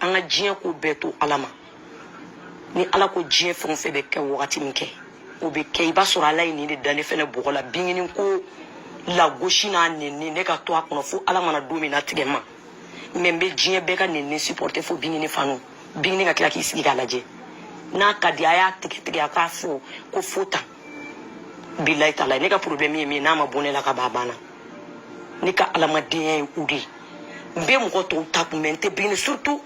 an ka diɲɛ ko bɛɛ to ala ma ni ala ko diɲɛ fɛn o fɛn bɛ kɛ wagati min kɛ o bɛ kɛ i b'a sɔrɔ ala ye nin de da ne fɛnɛ bɔgɔ la bingini ko lagosi n'a nɛnni ne ka to a kɔnɔ fo ala mana don min na tigɛ ma mɛ n bɛ diɲɛ bɛɛ ka nɛnni supporter fo bingini fanu bingini ka tila k'i sigi k'a lajɛ n'a ka di a y'a tigɛ a k'a fɔ ko fo tan bilayi tala ne ka problème ye min n'a ma bɔ ne la ka ban a banna ne ka alamadenya ye o de ye n bɛ mɔgɔ tɔw ta kun mɛ n tɛ bingini surtout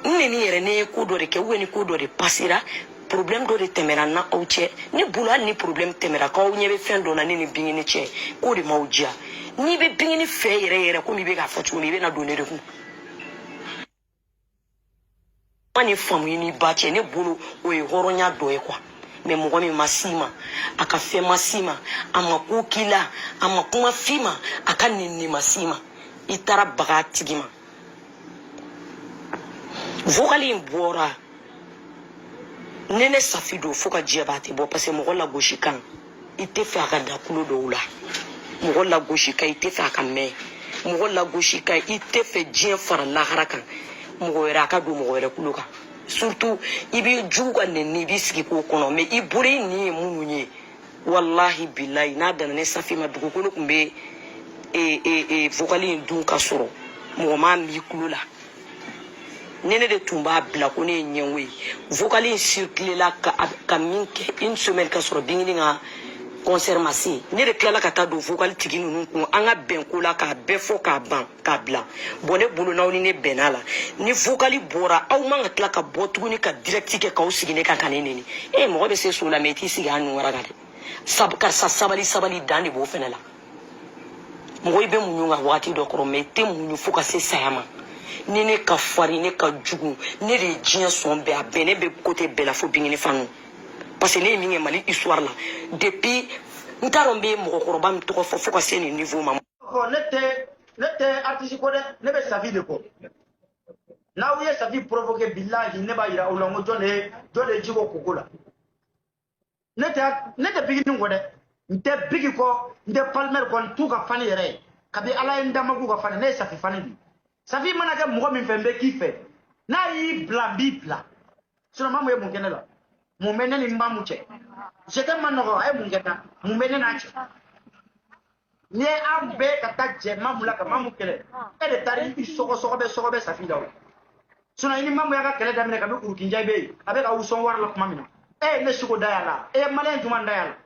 n nɛni yɛrɛ ne ye ko dɔ de kɛ ou bien ni ko dɔ de passera problème dɔ de tɛmɛra n na aw cɛ ne bolo hali ni problème tɛmɛra k'aw ɲɛ bɛ fɛn dɔ la ne ni bingini cɛ k'o de m'aw diya n'i bɛ bingini fɛ yɛrɛ yɛrɛ komi i bɛ k'a fɔ cogo min i bɛ na don ne de kun ma ni faamu i ni ba cɛ ne bolo o ye hɔrɔnya dɔ ye quoi mais mɔgɔ min ma s'i ma a ka fɛn ma s'i ma a ma ko k'i la a ma kuma f'i ma a ka nɛnni ma s'i ma i taara baga a tigi ma vocal in bɔra ne safi don fo ka diɲɛ b'a tɛ bɔ parce que mɔgɔ lagosi kan i tɛ fɛ a ka da kulo dɔw la mɔgɔ lagosi kan i tɛ fɛ a ka mɛn mɔgɔ lagosi kan i tɛ fɛ diɲɛ fara lahara kan mɔgɔ wɛrɛ a ka don mɔgɔ wɛrɛ kulo kan surtout i bɛ jugu ka nɛnni i b'i sigi k'o kɔnɔ mais i bolo i nin ye minnu ye wallahi bilayi n'a danna ne safi ma dugukolo tun bɛ vocal in dun ka sɔrɔ mɔgɔ m'a min i kulo la ne de tun b'a bila ko ne ye ɲɛngo ye vocal in circulela ka min kɛ une semaine ka sɔrɔ bingini ka concert ma se ne de tilala ka taa don vocal tigi ninnu kun an ka bɛn ko la k'a bɛɛ fɔ k'a ban k'a bila bon ne bolo n'aw ni ne bɛnna la ni vocal bɔra aw man ka tila ka bɔ tuguni ka direct kɛ k'aw sigi ne kan ka ne nɛni mɔgɔ bɛ se so la mais i t'i sigi a nun wara kan dɛ karisa sabali dan de b'o fɛnɛ la mɔgɔ i bɛ muɲu ka wagati dɔ kɔrɔ mais i tɛ muɲu fo ka se saya ma ni ne ka farin ne ka jugu ne de ye diɲɛ sɔn bɛɛ a bɛɛ ne bɛ côté bɛɛ la fo bingini fanu parce que ne ye min kɛ mali histoire la depuis n t'a dɔn n bɛ mɔgɔkɔrɔba min tɔgɔ fɔ fo ka se nin niveau ma. ne tɛ artiste ko dɛ ne bɛ safi de kɔ n'aw ye safi provoqué billahi ne b'a yira aw la n ko jɔn de ye ji bɔ koko la ne tɛ bigini kɔ dɛ n tɛ bigi kɔ n tɛ palmer kɔ n t'u ka fani yɛrɛ ye kabi ala ye n dama k'u ka fani ne ye safi fani de safi mana kɛ mɔgɔ min fɛ n bɛ k'i fɛ n'a y'i bila n b'i bila sinon mamu ye mun kɛ ne la mun bɛ ne ni n bamu cɛ jɛkɛ ma nɔgɔ a ye mun kɛ tan mun bɛ ne n'a cɛ n'i ye an bɛɛ ka taa jɛ mamu la ka mamu kɛlɛ e de taara i sɔgɔbɛ safi la o sinon i ni mamu y'a ka kɛlɛ daminɛ kabi urukinja bɛ yen a bɛ ka wuson wari la tuma min na e ye ne sogo da y'a la e ye maliyɛn jumɛn da y'a la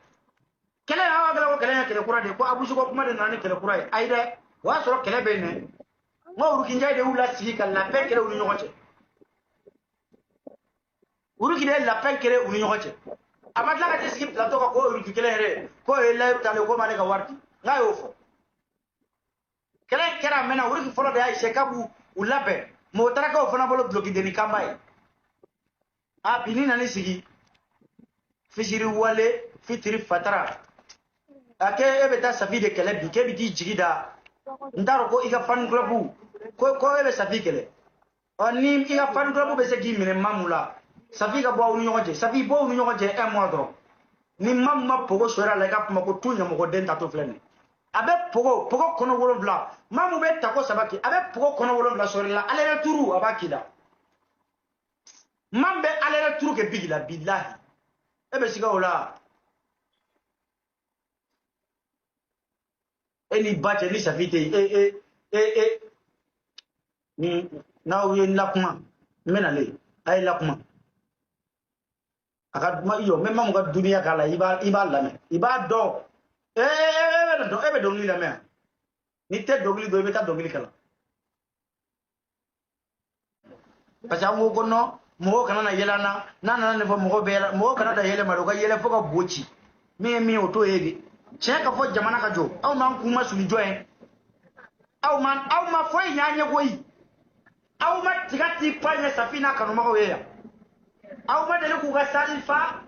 kɛlɛ in aw ko kɛlɛ ye kɛlɛ kura de ye ko abusu ko kuma de nana ni kɛlɛ kura ye ayi dɛ o y'a sɔrɔ kɛlɛ bɛ yen dɛ n ko urukinja de y'u lasigi ka labɛn kɛlɛ u ni ɲɔgɔn cɛ uruki de ye labɛn kɛlɛ u ni ɲɔgɔn cɛ a ma tila ka t'i sigi plateau kan k'o uruki kelen yɛrɛ k'o ye layiru talen k'o m'ale ka wari di n'a y'o fɔ kɛlɛ in kɛra a mɛnna uruki fɔlɔ de y'a ye k'a b'u labɛn mais o taara kɛ o fana bolo dulɔkideni kanba ye a bi ni nani sigi fisiri wale fitiri fatara a kɛ e bɛ taa safi de kɛlɛ bi k'e bɛ t'i jigi da n t'a dɔn ko i ka fan club ko e bɛ safi kɛlɛ ni i ka fan club bɛ se k'i minɛ mamu la safi ka bɔ aw ni ɲɔgɔn cɛ safi bɔ aw ni ɲɔgɔn cɛ 1 mois dɔrɔn ni mamu ma pogo sɔrɔ a la i ka kuma ko tu ɲɛmɔgɔden ta to filɛ nin a bɛ pogo kɔnɔ 7 mamu bɛ tako 3 kɛ a bɛ pogo kɔnɔ 7 sɔrɔ la ale yɛrɛ turu a b'a k'i la mamu bɛ ale yɛrɛ turu kɛ bigi la bilahi e bɛ siga o la e ni ba cɛ ni safi tɛ yen n'aw ye n lakuma n bɛ nalen a ye lakuma a ka yo mɛ mamu ka duniya k'a la i b'a lamɛn i b'a dɔn e bɛ dɔnkili lamɛn n'i tɛ dɔnkili dɔn i bɛ taa dɔnkili kalan parce que an ko non mɔgɔw kana na yɛlɛ an na n'a nana nin fɔ mɔgɔw bɛ yɛlɛ mɔgɔw kana da yɛlɛ ma u ka yɛlɛ fo ka bo ci min ye min ye o t'o ye de tiɲɛ ka fɔ jamana ka jɔ aw m'an kun ma suli jɔ ye aw ma foyi ɲ'an ye koyi aw ma tiga ti pa ɲɛ safi n'a kanubagaw ye yan aw ma deli k'u ka sali fa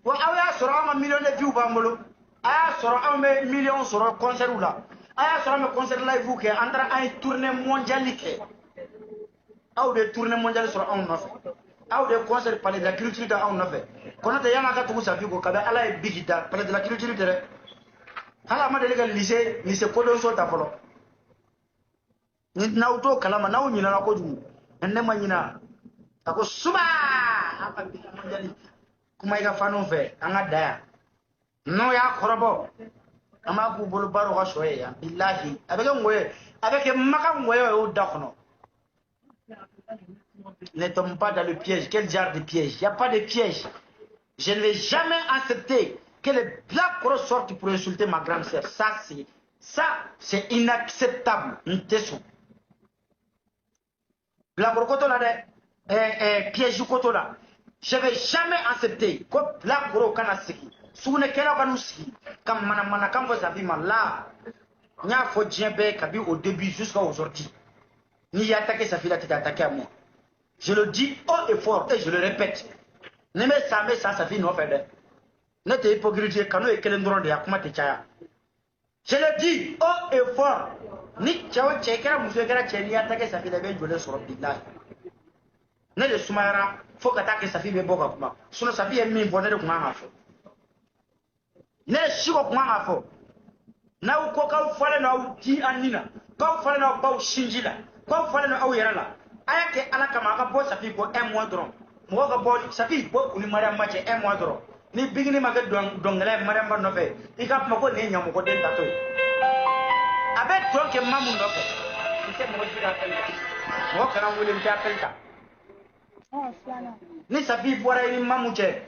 wa aw y'a sɔrɔ anw ka million de vues b'an bolo a y'a sɔrɔ anw bɛ million sɔrɔ concert la a y'a sɔrɔ an bɛ concert live kɛ an taara an ye tournée mondiale kɛ aw de ye tournée mondiale sɔrɔ anw nɔfɛ aw de ye concert palais de la culture ta anw nɔfɛ Konate yana ka tugu safi ko kabe ala ye bigita palais de la culture tere hala ma deli ka lycée kodon so ta folo ni na auto kalama na unyina na ko jugu enne ma nyina ako suba aka mondiali kuma iga fanu fe anga daya no ya khorobo ama ku bolu baro ga shoye ya billahi avec maka ngoye o dakhono. Ne tombe pas dans le piège. Quel genre de piège? Il n'y a pas de piège. Je ne vais jamais accepter que les Black sortent pour insulter ma grande sœur. Ça, c'est inacceptable. Black Koto là, piège Koto là. Je ne vais jamais accepter que Black Koto kana siki. Soune kela kanu siki. Comme mana quand vous avez mal là, il y a faut djembe kabi au début jusqu'à aujourd'hui. Ni y attaqué sa fille, t'es attaqué à moi. Je le dis haut et fort et je le répète. Ne me samé sans sa fille, non, fait. Ne t'es hypocrite, quand nous et quel endroit de Yakuma te chaya. Je le dis haut et fort. Ni Tchao Tchekera, Moussegara, Tcheni, attaqué sa fille, avait joué sur le village. Ne le soumara, faut qu'attaquer sa fille, mais bon, sinon sa fille est mise bonne de comment à faux. Ne le chico comment à faux. Na ou koka ou fallait na ou di anina. Quand vous fallait na ou ba ou shinjila. Quand vous fallait na ou yerala. Ayake alaka maka bo sa fille ko un mois dron. Mo ga bo sa fille bo uni mariam match un mois dron. Ni bigini maga dongale mariam ba no fe. Ika ma ko ne nyamo ko den tato. Abe donc mamu no fe. Ise mo jira pelta. Mo kana wuli mta pelta. Ni sa fille bora ni mamu che.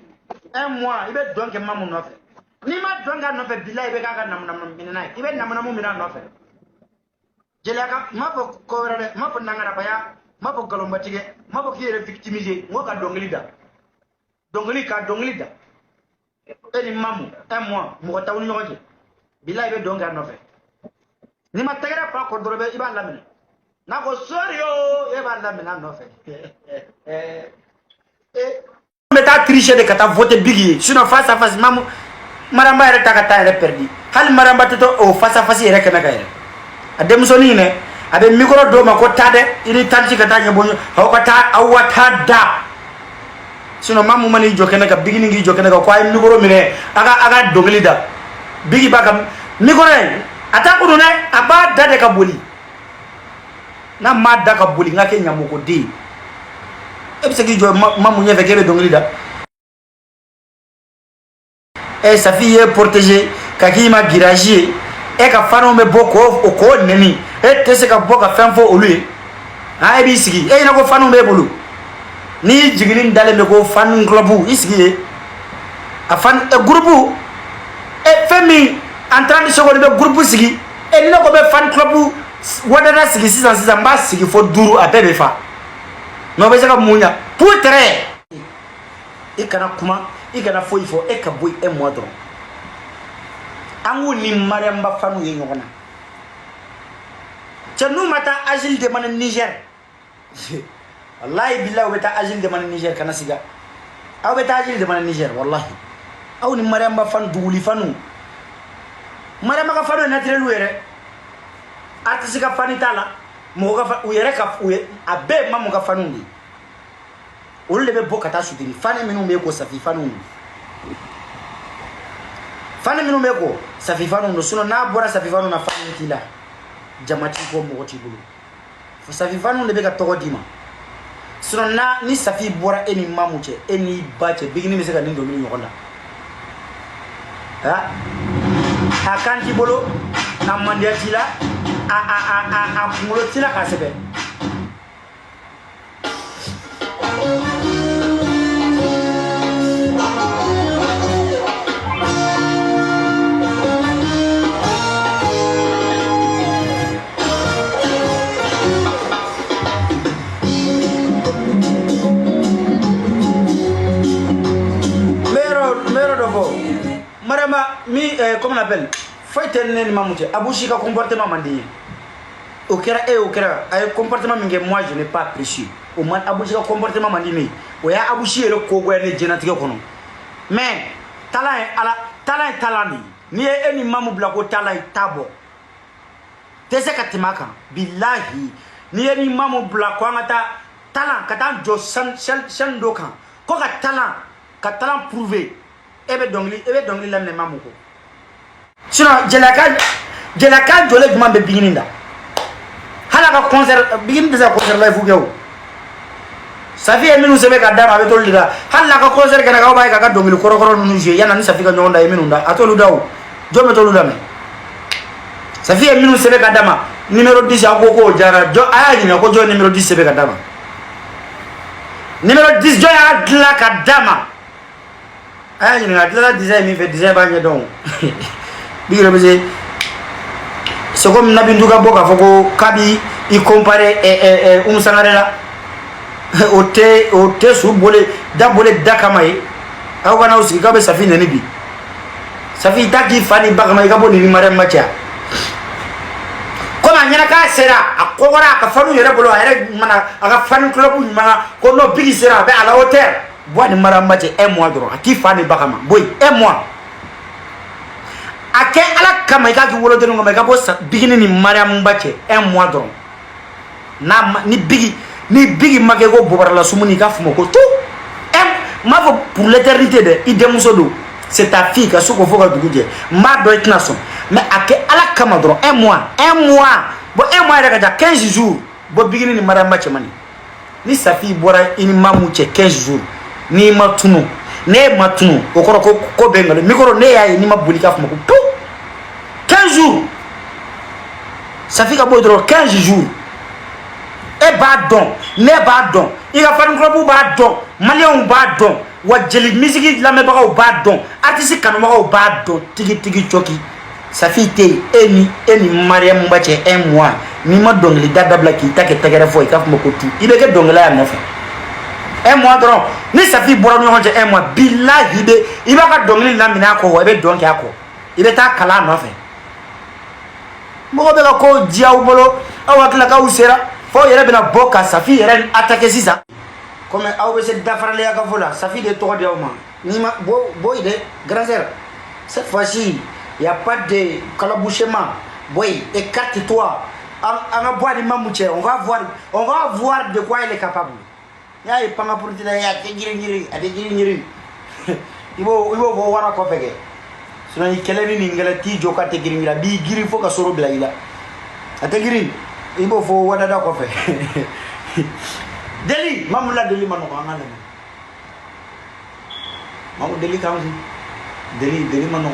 Un mois ibe donc mamu no fe. Ni ma donga no fe billahi be ka nam minana ibe nam minana no fe jelaka ma ko korale ma ko nangara baya ma ko galombatige ma ko kiere victimiser ngo ka dongli da eni mamu un mois mo ta woni nyoje billahi be donga no fe ni ma tagara pa ko dorobe iba lamina na ko sorio e ba lamina no fe meta tricher de kata voter bigi sinon face à face mamu maramba ere takata ere perdi hal maramba to o face à face ere kana gaire adem soni ne abe micro do ma ko tade iri tanti kata nya bonyo haw ko ta awata da sino mamu mani jokena ka bigini ngi jokena ka ko ay micro mine aga dogli da bigi baka micro ata ko ne aba dade ka boli na ma da ka boli ngake nya moko di e bisa gi jo mamu nya fe kebe dogli da et sa fille est protégée kaki ma girage et ka fano me boko o ko neni et te se ka boka fenfo o lui ha e bi sigi e na ko fano me bolu ni jigilin dale me ko fan clubu isigi a fan e groupe e femi en train de se ko be groupe sigi e ni ko be fan clubu wadana sigi 606 ba sigi fo duru a bebe fa no be se ka munya pour très e kana kuma i kana fo il faut e ka boy un mois dron angu ni maramba fanu ye nyona tenu mata agile de man Niger wallahi billahi beta agile de man Niger kana siga aw beta agile de man Niger wallahi aw ni maramba fan duguli fanu maramba ka fanu naturel were artiste ka fanitala mo ka were ka abe mamu ka fanu ni olu be bokata sudiri fane minu me ko safi fanu no suno na bora safi fanu na fanu tila jamati ko mo ti bulu fo safi fanu le be ka to dima suno na ni safi bora eni mamuche eni bache bigini me se ka ndo mi nyokonda ha akanti bolo na mandia tila a mulo tila ka sebe comment on appelle faut tenir mamouche abouchi ka comportement mandi au kera ay comportement minge moi je n'ai pas apprécié au man abouchi ka comportement mandi ni o ya abouchi le ko goyane jenatike kono mais talent ni eni mamu bla ko talent tabo tese katimaka billahi ni eni mamu bla ko ngata talent kata jo san dokan ko ka talent prouver ebe dongli lamne mamuko sinon jelaka jole duma be bigininda hala ka concert bigin de sa concert live ugew Safi e minu sebe ka dama be tolli da halla ka concert kana ka bay ka dongil koro koro nu je yana ni Safi ka nyonda e minu da atolu daw jome tolu da me Safi e minu sebe ka dama numéro 10 akoko jara jo aya ni ko jo numéro 10 sebe ka dama numéro 10 jo ya dla ka dama aya ni ngadla design mi fe design ba nya don bigre beze c'est comme nabi nduga boka foko kabi i comparer sangarela ote su bole da bole da kamaye aw kana usi ka be Safi ne bi Safi taki fani bakama ka boni ni mare macha koma nyana ka sera akora ka fanu yere bolo ayre mana aka fanu club ni mana ko no bigi sera be ala hauteur bois ni mare macha un mois doro aki fani bakama boy un mois ake ala kama ka ki wolo denu ka bo bigini ni mare macha un mois doro na ni bigi make ko bobara la sumuni ka fumo ko tout ma pour l'éternité de idemuso do c'est ta fille ka soko foka duguje ma do itnason mais ake ala kama doro un mois bo un mois daga 15 jours bo bigini ni maramba chemani ni Safi bora ini mamuche 15 jours ni matunu ne matunu okoro ko bengale mikoro ne yayi ni mabuli ka fumo ko tout 15 jours Safi ka bo doro 15 jours e ba don ne ba don i ka fan club ba don malien ba don wa jeli musique la me ba ba don artiste kanu ma ba don tigi choki Safi te eni Mariam Mbache un mois ni ma don li dada blaki take tegere fo i ka mo ko tu i be ke don la ya nafa un mois dron ni Safi bora no honje un mois billahi de i ba ka don li na mina ko e be don ke ako i be ta kala no fe mo be ko jiaw bolo awatla ka usera fo yere bina boka Safi yere attaquer sisa comme awbe se dafarale ya ka vola Safi de to de awma ni ma boy de grand sœur cette fois-ci il y a pas de calabouchement boy écarte-toi on va boire du mamouche on va voir de quoi il est capable ya e panga pour tila ya ngiri ade ngiri ibo vo wara ko fege sino ni keleni ni ngala ti joka te ngiri la bi giri fo ka soro bila ila ate ngiri ibo fo wada da ko fe deli mamula deli mano ko ngana mamu deli kam deli mano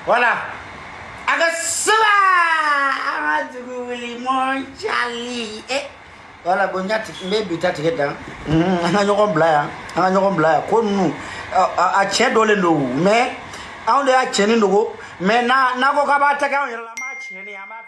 Voilà. Agasaba Amaduguli mon Charlie. Voilà bonyati maybe tati geta. Anga nyoko blaya. Ko nu a che dole no mais on de a cheni no mais na ko ka ba ta ka on la ma cheni ama